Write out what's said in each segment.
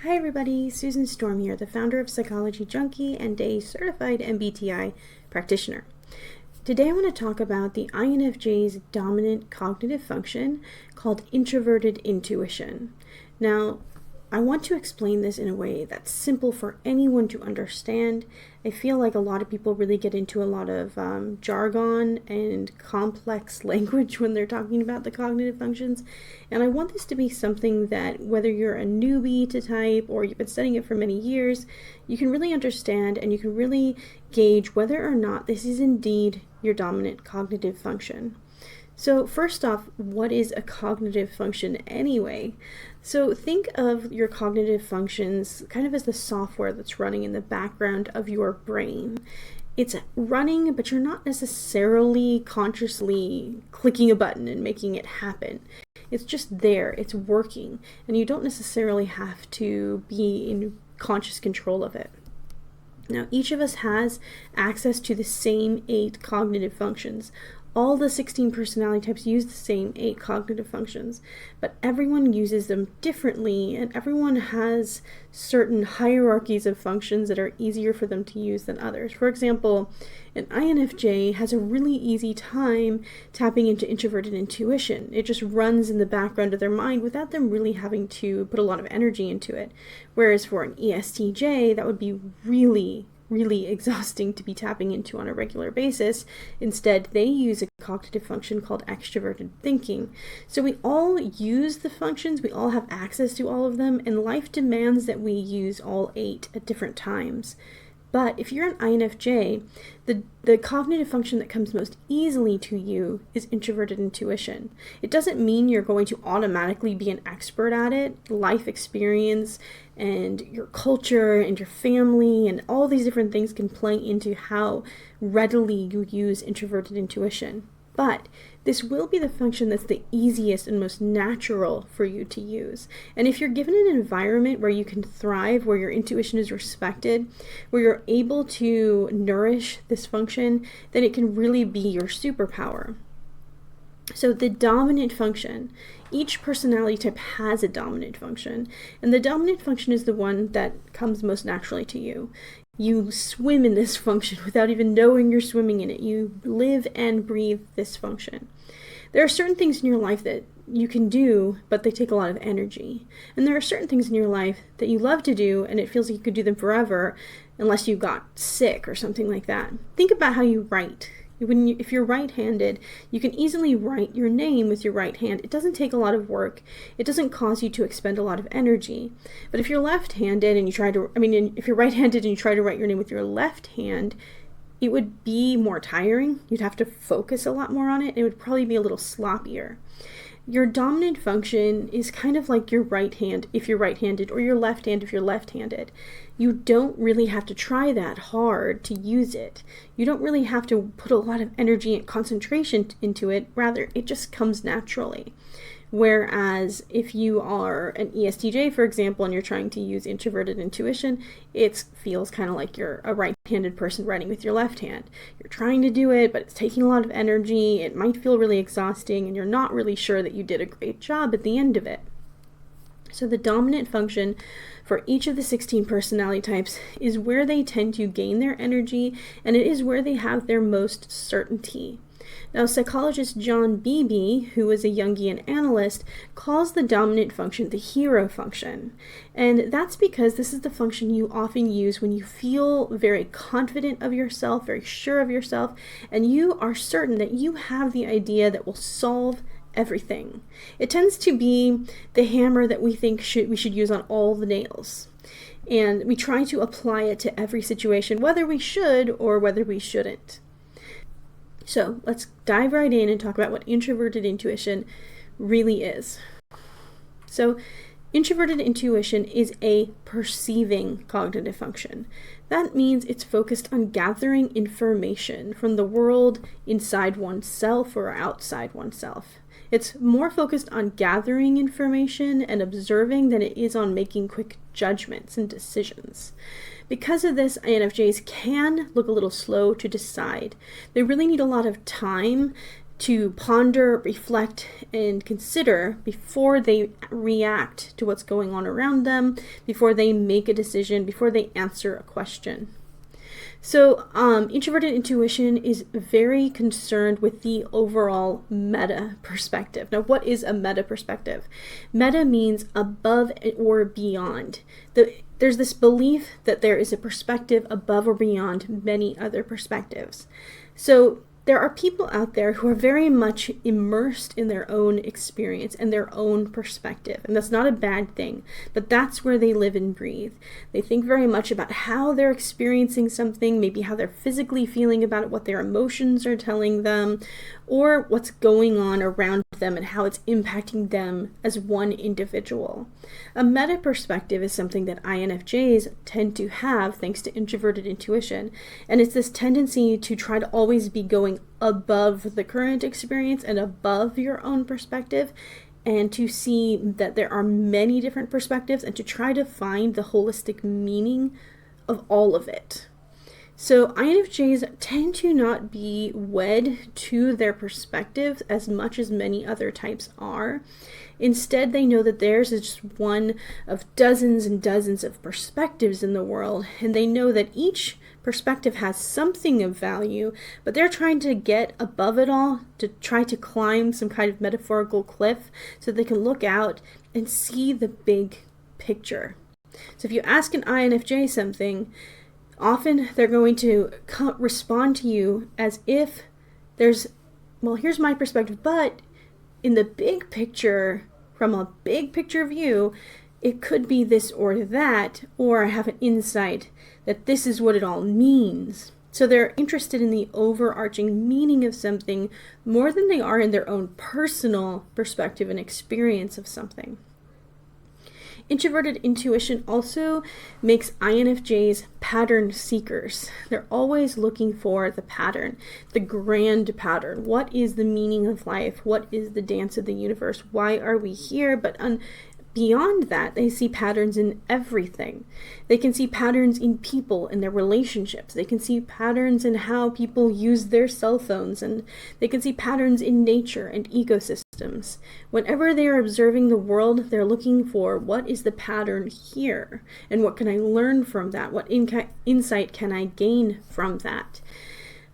Hi everybody, Susan Storm here, the founder of Psychology Junkie and a certified MBTI practitioner. Today I want to talk about the INFJ's dominant cognitive function called introverted intuition. Now, I want to explain this in a way that's simple for anyone to understand. I feel like a lot of people really get into a lot of jargon and complex language when they're talking about the cognitive functions. And I want this to be something that whether you're a newbie to type or you've been studying it for many years, you can really understand and you can really gauge whether or not this is indeed your dominant cognitive function. So first off, what is a cognitive function anyway? So think of your cognitive functions kind of as the software that's running in the background of your brain. It's running, but you're not necessarily consciously clicking a button and making it happen. It's just there, it's working, and you don't necessarily have to be in conscious control of it. Now, each of us has access to the same 8 cognitive functions. All the 16 personality types use the same 8 cognitive functions, but everyone uses them differently, and everyone has certain hierarchies of functions that are easier for them to use than others. For example, an INFJ has a really easy time tapping into introverted intuition. It just runs in the background of their mind without them really having to put a lot of energy into it. Whereas for an ESTJ, that would be really exhausting to be tapping into on a regular basis. Instead, they use a cognitive function called extroverted thinking. So we all use the functions, we all have access to all of them, and life demands that we use all 8 at different times. But if you're an INFJ, the cognitive function that comes most easily to you is introverted intuition. It doesn't mean you're going to automatically be an expert at it. Life experience and your culture and your family and all these different things can play into how readily you use introverted intuition. But this will be the function that's the easiest and most natural for you to use. And if you're given an environment where you can thrive, where your intuition is respected, where you're able to nourish this function, then it can really be your superpower. So the dominant function, each personality type has a dominant function, and the dominant function is the one that comes most naturally to you. You swim in this function without even knowing you're swimming in it. You live and breathe this function. There are certain things in your life that you can do, but they take a lot of energy. And there are certain things in your life that you love to do, and it feels like you could do them forever unless you got sick or something like that. Think about how you write. If you're right-handed, you can easily write your name with your right hand. It doesn't take a lot of work. It doesn't cause you to expend a lot of energy. But if you're left-handed and if you're right-handed and you try to write your name with your left hand, it would be more tiring. You'd have to focus a lot more on it. It would probably be a little sloppier. Your dominant function is kind of like your right hand if you're right-handed, or your left hand if you're left-handed. You don't really have to try that hard to use it. You don't really have to put a lot of energy and concentration into it. Rather, it just comes naturally. Whereas if you are an ESTJ, for example, and you're trying to use introverted intuition, it feels kind of like you're a right-handed person writing with your left hand. You're trying to do it, but it's taking a lot of energy. It might feel really exhausting, and you're not really sure that you did a great job at the end of it. So the dominant function for each of the 16 personality types is where they tend to gain their energy, and it is where they have their most certainty. Now, psychologist John Beebe, who is a Jungian analyst, calls the dominant function the hero function. And that's because this is the function you often use when you feel very confident of yourself, very sure of yourself, and you are certain that you have the idea that will solve everything. It tends to be the hammer that we think we should use on all the nails. And we try to apply it to every situation, whether we should or whether we shouldn't. So let's dive right in and talk about what introverted intuition really is. So introverted intuition is a perceiving cognitive function. That means it's focused on gathering information from the world inside oneself or outside oneself. It's more focused on gathering information and observing than it is on making quick judgments and decisions. Because of this, INFJs can look a little slow to decide. They really need a lot of time to ponder, reflect, and consider before they react to what's going on around them, before they make a decision, before they answer a question. So introverted intuition is very concerned with the overall meta perspective. Now, what is a meta perspective? Meta means above or beyond. There's this belief that there is a perspective above or beyond many other perspectives. So there are people out there who are very much immersed in their own experience and their own perspective. And that's not a bad thing, but that's where they live and breathe. They think very much about how they're experiencing something, maybe how they're physically feeling about it, what their emotions are telling them, or what's going on around them and how it's impacting them as one individual. A meta perspective is something that INFJs tend to have thanks to introverted intuition, and it's this tendency to try to always be going above the current experience and above your own perspective, and to see that there are many different perspectives and to try to find the holistic meaning of all of it. So INFJs tend to not be wed to their perspectives as much as many other types are. Instead, they know that theirs is just one of dozens and dozens of perspectives in the world, and they know that each perspective has something of value, but they're trying to get above it all, to try to climb some kind of metaphorical cliff so they can look out and see the big picture. So if you ask an INFJ something, often they're going to respond to you as if there's, well, here's my perspective, but in the big picture, from a big picture view, it could be this or that, or I have an insight that this is what it all means. So they're interested in the overarching meaning of something more than they are in their own personal perspective and experience of something. Introverted intuition also makes INFJs pattern seekers. They're always looking for the pattern, the grand pattern. What is the meaning of life? What is the dance of the universe? Why are we here? But beyond that, they see patterns in everything. They can see patterns in people, in their relationships. They can see patterns in how people use their cell phones, and they can see patterns in nature and ecosystems. Whenever they are observing the world, they're looking for what is the pattern here, and what can I learn from that? What insight can I gain from that?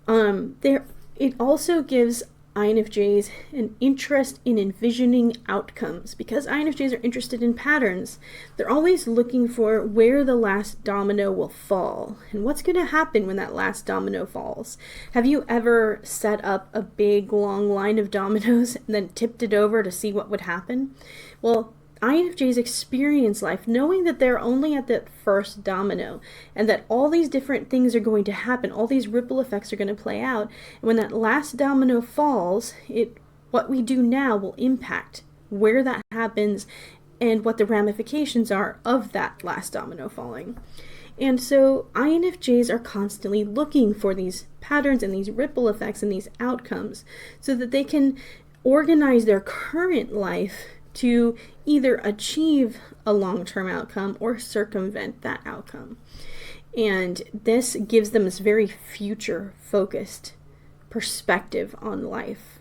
It also gives INFJs an interest in envisioning outcomes. Because INFJs are interested in patterns, they're always looking for where the last domino will fall and what's going to happen when that last domino falls. Have you ever set up a big long line of dominoes and then tipped it over to see what would happen? Well, INFJs experience life knowing that they're only at that first domino and that all these different things are going to happen, all these ripple effects are going to play out, and when that last domino falls, what we do now will impact where that happens and what the ramifications are of that last domino falling. And so INFJs are constantly looking for these patterns and these ripple effects and these outcomes so that they can organize their current life to either achieve a long-term outcome or circumvent that outcome. And this gives them this very future-focused perspective on life.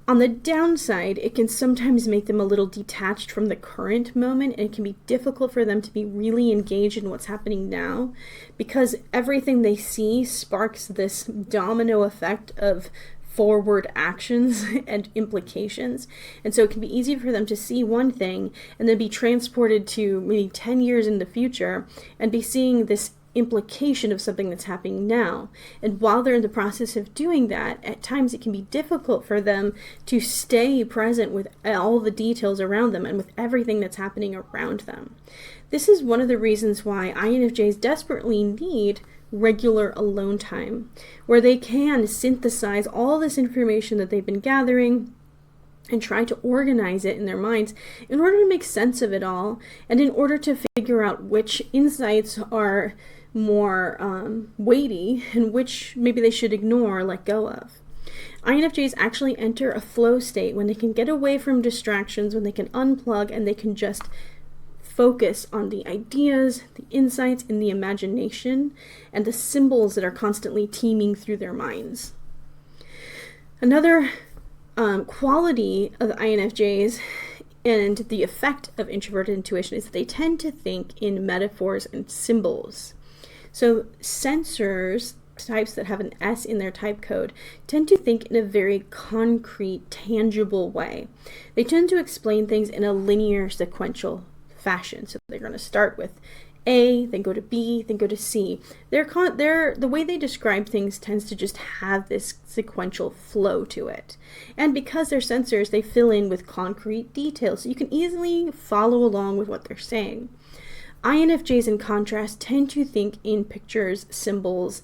On the downside, it can sometimes make them a little detached from the current moment, and it can be difficult for them to be really engaged in what's happening now, because everything they see sparks this domino effect of forward actions and implications. And so it can be easy for them to see one thing and then be transported to maybe 10 years in the future and be seeing this implication of something that's happening now. And while they're in the process of doing that, at times it can be difficult for them to stay present with all the details around them and with everything that's happening around them. This is one of the reasons why INFJs desperately need regular alone time, where they can synthesize all this information that they've been gathering and try to organize it in their minds in order to make sense of it all, and in order to figure out which insights are more weighty and which maybe they should ignore or let go of. INFJs actually enter a flow state when they can get away from distractions, when they can unplug and they can just focus on the ideas, the insights, and the imagination, and the symbols that are constantly teeming through their minds. Another quality of INFJs and the effect of introverted intuition is that they tend to think in metaphors and symbols. So sensors, types that have an S in their type code, tend to think in a very concrete, tangible way. They tend to explain things in a linear, sequential fashion. So they're going to start with A, then go to B, then go to C. The way they describe things tends to just have this sequential flow to it. And because they're sensors, they fill in with concrete details, so you can easily follow along with what they're saying. INFJs, in contrast, tend to think in pictures, symbols,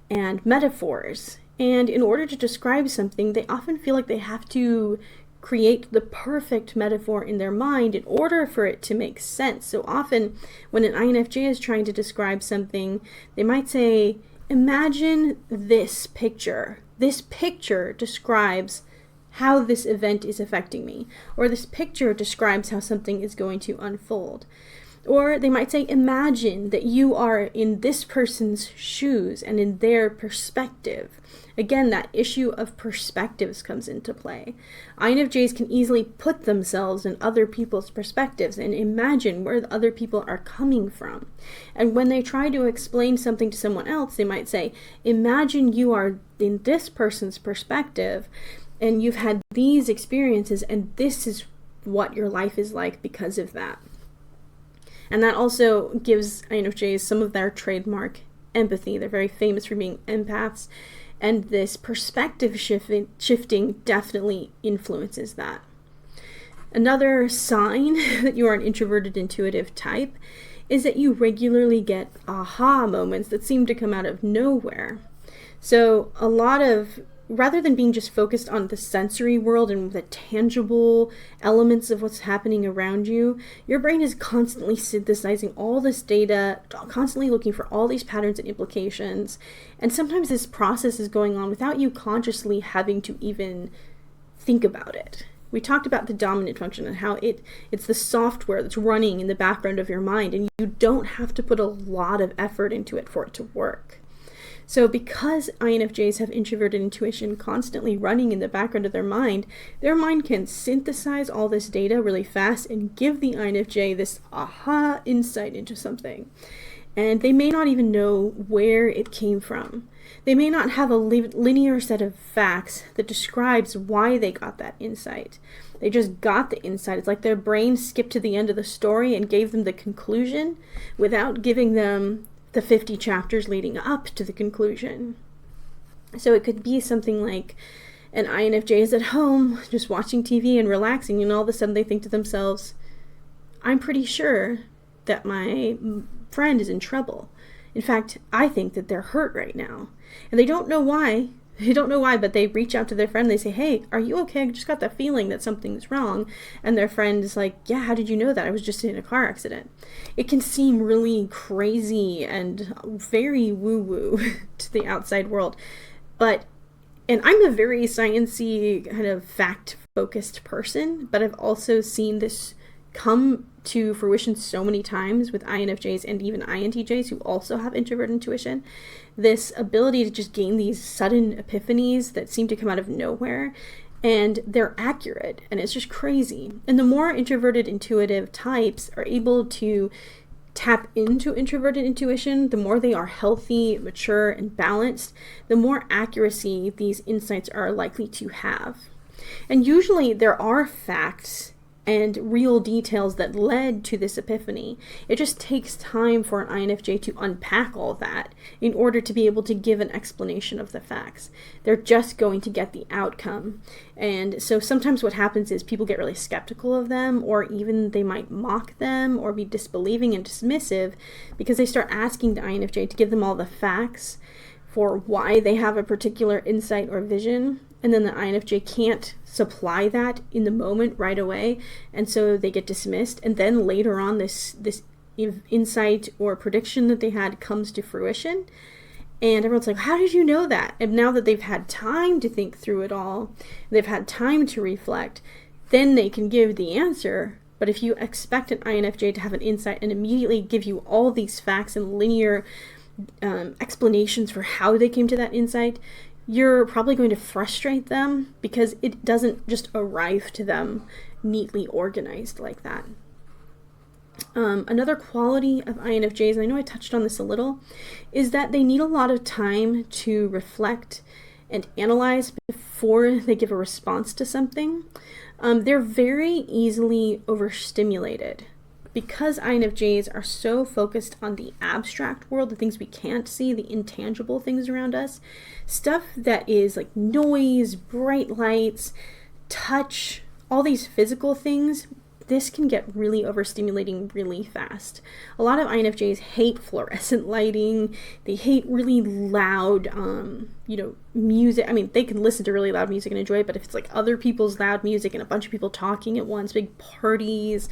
and metaphors. And in order to describe something, they often feel like they have to create the perfect metaphor in their mind in order for it to make sense. So often when an INFJ is trying to describe something, they might say, imagine this picture. This picture describes how this event is affecting me, or this picture describes how something is going to unfold. Or they might say, imagine that you are in this person's shoes and in their perspective. Again, that issue of perspectives comes into play. INFJs can easily put themselves in other people's perspectives and imagine where the other people are coming from. And when they try to explain something to someone else, they might say, imagine you are in this person's perspective and you've had these experiences and this is what your life is like because of that. And that also gives INFJs some of their trademark empathy. They're very famous for being empaths, and this perspective shifting definitely influences that. Another sign that you are an introverted intuitive type is that you regularly get aha moments that seem to come out of nowhere. So rather than being just focused on the sensory world and the tangible elements of what's happening around you, your brain is constantly synthesizing all this data, constantly looking for all these patterns and implications. And sometimes this process is going on without you consciously having to even think about it. We talked about the dominant function and how it's the software that's running in the background of your mind, and you don't have to put a lot of effort into it for it to work. So because INFJs have introverted intuition constantly running in the background of their mind can synthesize all this data really fast and give the INFJ this aha insight into something. And they may not even know where it came from. They may not have a linear set of facts that describes why they got that insight. They just got the insight. It's like their brain skipped to the end of the story and gave them the conclusion without giving them the 50 chapters leading up to the conclusion. So it could be something like an INFJ is at home just watching TV and relaxing, and all of a sudden they think to themselves, I'm pretty sure that my friend is in trouble. In fact, I think that they're hurt right now. And they don't know why. But they reach out to their friend. They say, hey, are you okay? I just got the feeling that something's wrong. And their friend is like, yeah, how did you know that? I was just in a car accident. It can seem really crazy and very woo-woo to the outside world. And I'm a very sciencey kind of fact-focused person, but I've also seen this come to fruition so many times with INFJs and even INTJs who also have introvert intuition. This ability to just gain these sudden epiphanies that seem to come out of nowhere, and they're accurate, and it's just crazy. And the more introverted intuitive types are able to tap into introverted intuition, the more they are healthy, mature, and balanced, the more accuracy these insights are likely to have. And usually there are facts and real details that led to this epiphany. It just takes time for an INFJ to unpack all that in order to be able to give an explanation of the facts. They're just going to get the outcome. And so sometimes what happens is people get really skeptical of them, or even they might mock them or be disbelieving and dismissive because they start asking the INFJ to give them all the facts for why they have a particular insight or vision. And then the INFJ can't supply that in the moment right away, and so they get dismissed. And then later on, this insight or prediction that they had comes to fruition, and everyone's like, how did you know that? And now that they've had time to think through it all, they've had time to reflect, then they can give the answer. But if you expect an INFJ to have an insight and immediately give you all these facts and linear explanations for how they came to that insight, you're probably going to frustrate them because it doesn't just arrive to them neatly organized like that. Another quality of INFJs, and I know I touched on this a little, is that they need a lot of time to reflect and analyze before they give a response to something. They're very easily overstimulated. Because INFJs are so focused on the abstract world, the things we can't see, the intangible things around us, stuff that is like noise, bright lights, touch, all these physical things, this can get really overstimulating really fast. A lot of INFJs hate fluorescent lighting. They hate really loud, music. I mean, they can listen to really loud music and enjoy it, but if it's like other people's loud music and a bunch of people talking at once, big parties,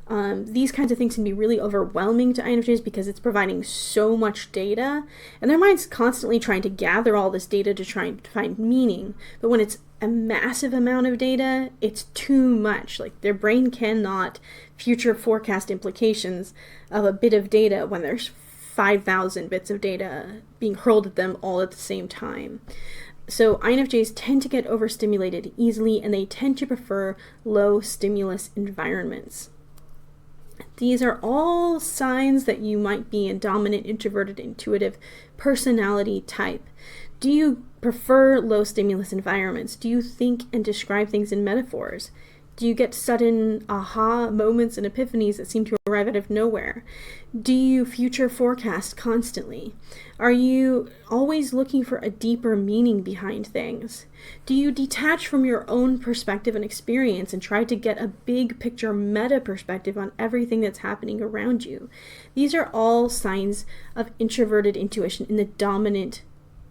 these kinds of things can be really overwhelming to INFJs because it's providing so much data, and their mind's constantly trying to gather all this data to try and find meaning. But when it's a massive amount of data, it's too much. Like, their brain cannot future forecast implications of a bit of data when there's 5,000 bits of data being hurled at them all at the same time. So INFJs tend to get overstimulated easily, and they tend to prefer low stimulus environments. These are all signs that you might be a dominant, introverted, intuitive personality type. Do you prefer low stimulus environments? Do you think and describe things in metaphors? Do you get sudden aha moments and epiphanies that seem to arrive out of nowhere? Do you future forecast constantly? Are you always looking for a deeper meaning behind things? Do you detach from your own perspective and experience and try to get a big picture meta perspective on everything that's happening around you? These are all signs of introverted intuition in the dominant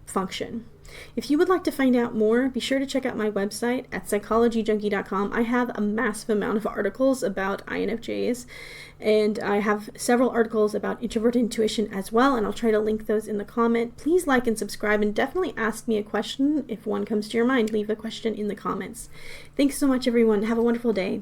function. If you would like to find out more, be sure to check out my website at psychologyjunkie.com. I have a massive amount of articles about INFJs, and I have several articles about introverted intuition as well, and I'll try to link those in the comment. Please like and subscribe, and definitely ask me a question if one comes to your mind. Leave a question in the comments. Thanks so much, everyone. Have a wonderful day.